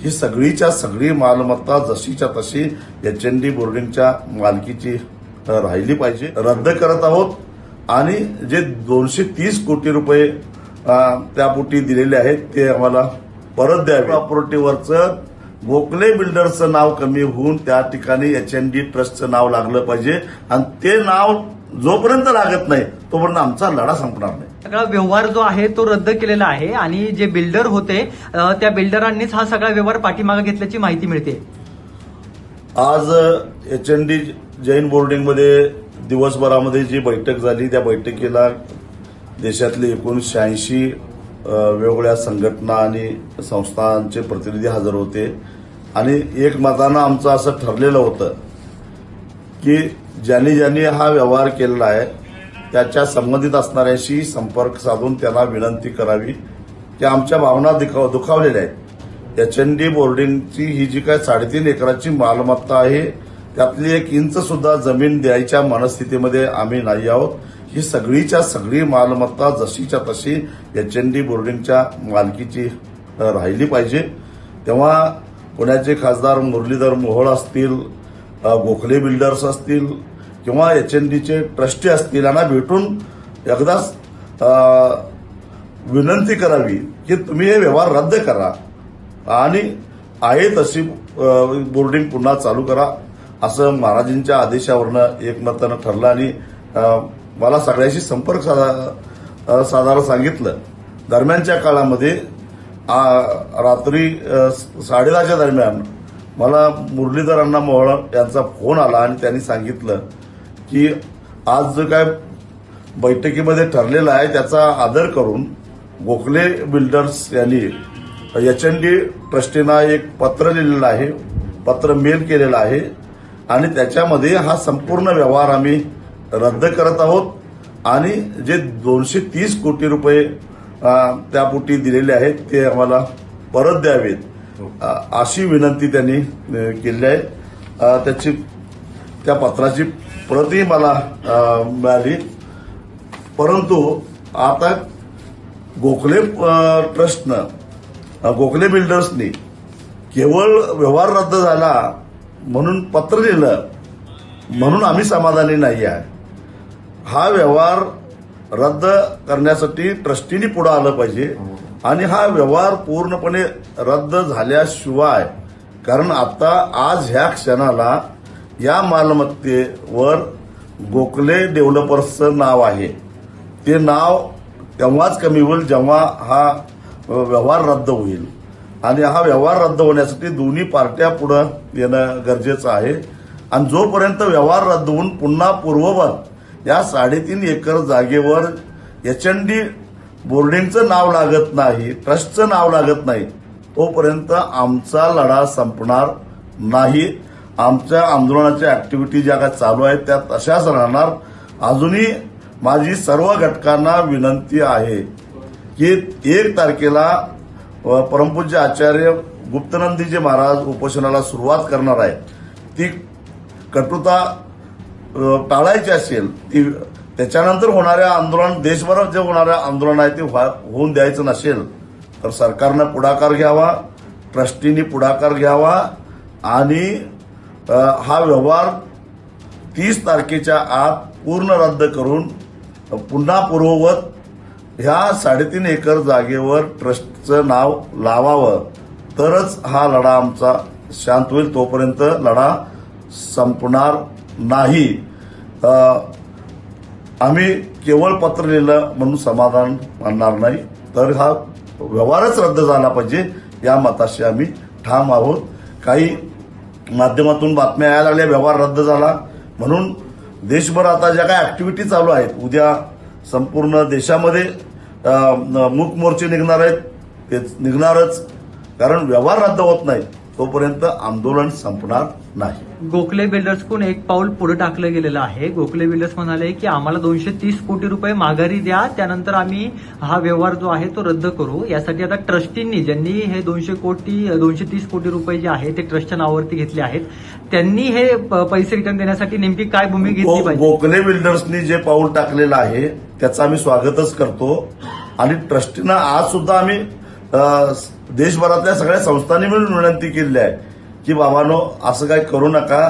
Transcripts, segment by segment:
ही सगळीच्या सगळी मालमत्ता जशीच्या तशी एचएनडी बोर्डिंगच्या मालकीची राहिली पाहिजे, रद्द करत आहोत। आणि जे 230 कोटी रुपये त्यापोटी दिलेले आहेत ते आम्हाला परत द्यावे। प्रॉपर्टीवरचं गोखले बिल्डर्सचं नाव कमी होऊन त्या ठिकाणी एचएनडी ट्रस्टचं नाव लागलं पाहिजे आणि ते नाव जोपर्यंत लागत नाही तोपर्यंत आमचा लढा संपणार नाही। सगळा व्यवहार जो आहे तो रद्द केलेला आहे आणि जे बिल्डर होते त्या बिल्डरांनीच हा सगळा व्यवहार पाठीमागे घेतल्याची माहिती मिळते। आज एचएनडी जैन बोर्डिंगमध्ये दिवसभरामध्ये जी बैठक झाली त्या बैठकीला देशातले 1986 वेगवेगळ्या संघटना आणि संस्थांचे प्रतिनिधी हजर होते आणि एकमतानं आमचं असं ठरलेलं होतं की ज्यांनी हा व्यवहार केलेला आहे त्याच्या संबंधित असणाऱ्यांशी संपर्क साधून त्यांना विनंती करावी की आमच्या भावना दुखावलेल्या आहेत। एचएनडी बोर्डिंगची ही जी काय 3.5 एकराची मालमत्ता आहे त्यातली 1 इंच सुद्धा जमीन द्यायच्या मनस्थितीमध्ये आम्ही नाही आहोत। ही सगळीच्या सगळी मालमत्ता जशीच्या तशी एचएनडी बोर्डिंगच्या मालकीची राहिली पाहिजे। तेव्हा पुण्याचे खासदार मुरलीधर मोहोळ असतील, गोखले बिल्डर्स असतील किंवा एचएनडीचे ट्रस्टी असतील यांना भेटून एकदाच विनंती करावी की तुम्ही हे व्यवहार रद्द करा आणि आहे तशी बोर्डिंग पुन्हा चालू करा, असं महाराजांच्या आदेशावरनं एकमतानं ठरलं आणि मला सगळ्याशी संपर्क साधायला सांगितलं। दरम्यानच्या काळामध्ये रात्री 10:30च्या दरम्यान मला मुरलीधर अण्णा मोहोळ यांचा फोन आला आणि त्यांनी सांगितलं की आज जो काय बैठकीमध्ये ठरलेला आहे त्याचा आदर करून गोखले बिल्डर्स यांनी एचएनडी ट्रस्टीना एक पत्र लिहिलेलं आहे, पत्र मेल केलेलं आहे आणि त्याच्यामध्ये हा संपूर्ण व्यवहार आम्ही रद्द करत आहोत आणि जे 230 कोटी रुपये त्यापोटी दिलेले आहेत ते आम्हाला परत द्यावेत अशी विनंती त्यांनी केली आहे। त्या पत्राची प्रतही मला मिळाली, परंतु आता गोखले ट्रस्टनं गोखले बिल्डर्सनी केवळ व्यवहार रद्द झाला म्हणून पत्र लिहिलं म्हणून आम्ही समाधानी नाही आहे। हा व्यवहार रद्द करण्यासाठी ट्रस्टीनी पुढे आलं पाहिजे आणि हा व्यवहार पूर्णपणे रद्द झाल्याशिवाय, कारण आता आज ह्या क्षणाला या मालमत्तेवर गोखले डेव्हलपर्सचं नाव आहे, ते नाव तेव्हाच कमी होईल जेव्हा हा व्यवहार रद्द होईल आणि हा व्यवहार रद्द होण्यासाठी दोन्ही पार्ट्या पुढे येणं गरजेचं आहे आणि जोपर्यंत व्यवहार रद्द होऊन पुन्हा पूर्ववत या 3.5 एकर जागेवर एचएनडी बोर्डिंगचं नाव लागत नाही, ट्रस्टचं नाव लागत नाही तोपर्यंत आमचा लढा संपणार नाही। आमच्या आंदोलनाच्या ऍक्टिव्हिटी ज्या काय चालू आहेत त्या तशाच राहणार। अजूनही माझी सर्व घटकांना विनंती आहे की 1 तारखेला परमपूज्य आचार्य गुप्तनंदीजी महाराज उपोषणाला सुरुवात करणार आहे, ती कटुता टाळायची असेल त्याच्यानंतर होणाऱ्या आंदोलन, देशभरात जे होणाऱ्या आंदोलन आहे ते होऊन द्यायचं नसेल तर सरकारनं पुढाकार घ्यावा, ट्रस्टीनी पुढाकार घ्यावा आणि हा व्यवहार 30 तारखेच्या आत पूर्ण रद्द करून पुन्हा पूर्ववत ह्या 3.5 एकर जागेवर ट्रस्टचं नाव लावावं, तरच हा लढा आमचा शांत होईल। तोपर्यंत लढा संपणार नाही। आम्ही केवळ पत्र लिहिलं म्हणून समाधान मानणार नाही, तर हा व्यवहारच रद्द झाला पाहिजे या मताशी आम्ही ठाम आहोत। काही माध्यमातून बातम्या यायला लागल्या व्यवहार रद्द झाला म्हणून, देशभर आता ज्या काही ऍक्टिव्हिटी चालू आहेत, उद्या संपूर्ण देशामध्ये मूक मोर्चे निघणार आहेत, ते निघणारच, कारण व्यवहार रद्द होत नाही तोपर्यंत आंदोलन संपणार नाही। गोखले बिल्डर्सकडून एक पाऊल पुढे टाकलं गेलेलं आहे। गोखले बिल्डर्स म्हणाले की आम्हाला 230 कोटी रुपये माघारी द्या, त्यानंतर आम्ही हा व्यवहार जो आहे तो रद्द करू। यासाठी आता ट्रस्टींनी, ज्यांनी हे 230 कोटी रुपये जे आहे ते ट्रस्टच्या नावावरती घेतले आहेत, त्यांनी हे पैसे रिटर्न देण्यासाठी नेमकी काय भूमिका घेतली पाहिजे? गोखले बिल्डर्सनी जे पाऊल टाकलेलं आहे त्याचं आम्ही स्वागतच करतो आणि ट्रस्टींना आज सुद्धा आम्ही देशभरातल्या सगळ्या संस्थांनी मिळून विनंती केली आहे की बाबांनो असं काही करू नका.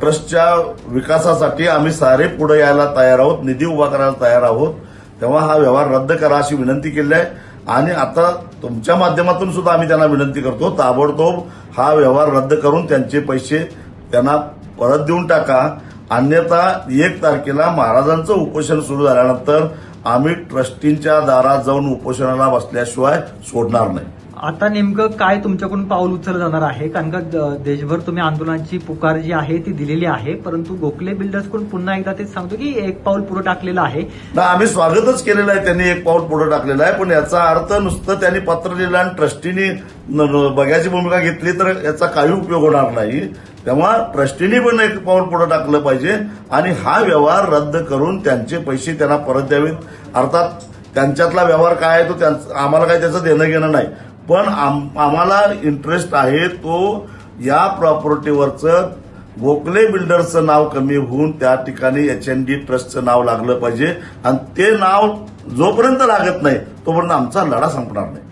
ट्रस्टच्या विकासासाठी आम्ही सारे पुढे यायला तयार आहोत, निधी उभा करायला तयार आहोत, तेव्हा हा व्यवहार रद्द करा अशी विनंती केली आहे. आणि आता तुमच्या माध्यमातून सुद्धा आम्ही त्यांना विनंती करतो, ताबडतोब हा व्यवहार रद्द करून त्यांचे पैसे त्यांना परत देऊन टाका. अन्यथा 1 तारखेला महाराजांचं उपोषण सुरू झाल्यानंतर आम्ही ट्रस्टींच्या दारात जाऊन उपोषणाला बसल्याशिवाय सोडणार नाही. आता नेमकं काय तुमच्याकडून पाऊल उचललं जाणार आहे? कारण का देशभर तुम्ही आंदोलनाची पुकार जी आहे ती दिलेली आहे, परंतु गोखले बिल्डर्सकडून पुन्हा एकदा तेच सांगतो की 1 पाऊल पुढे टाकलेलं आहे. आम्ही स्वागतच केलेलं आहे, त्यांनी 1 पाऊल पुढे टाकलेलं आहे. पण याचा अर्थ नुसतं त्यांनी पत्र लिहिलं आणि ट्रस्टीनी बघ्याची भूमिका घेतली तर याचा काही उपयोग होणार नाही. तेव्हा ट्रस्टीनी पण 1 पाऊल पुढे टाकलं पाहिजे आणि हा व्यवहार रद्द करून त्यांचे पैसे त्यांना परत द्यावेत. अर्थात त्यांच्यातला व्यवहार काय आहे तो आम्हाला काही त्याचं देणं घेणं नाही, पण आम्हाला इंटरेस्ट आहे तो या प्रॉपर्टीवरचं गोखले बिल्डर्सचं नाव कमी होऊन त्या ठिकाणी HND ट्रस्टचं नाव लागलं पाहिजे. आणि ते नाव जोपर्यंत लागत नाही तोपर्यंत आमचा लढा संपणार नाही.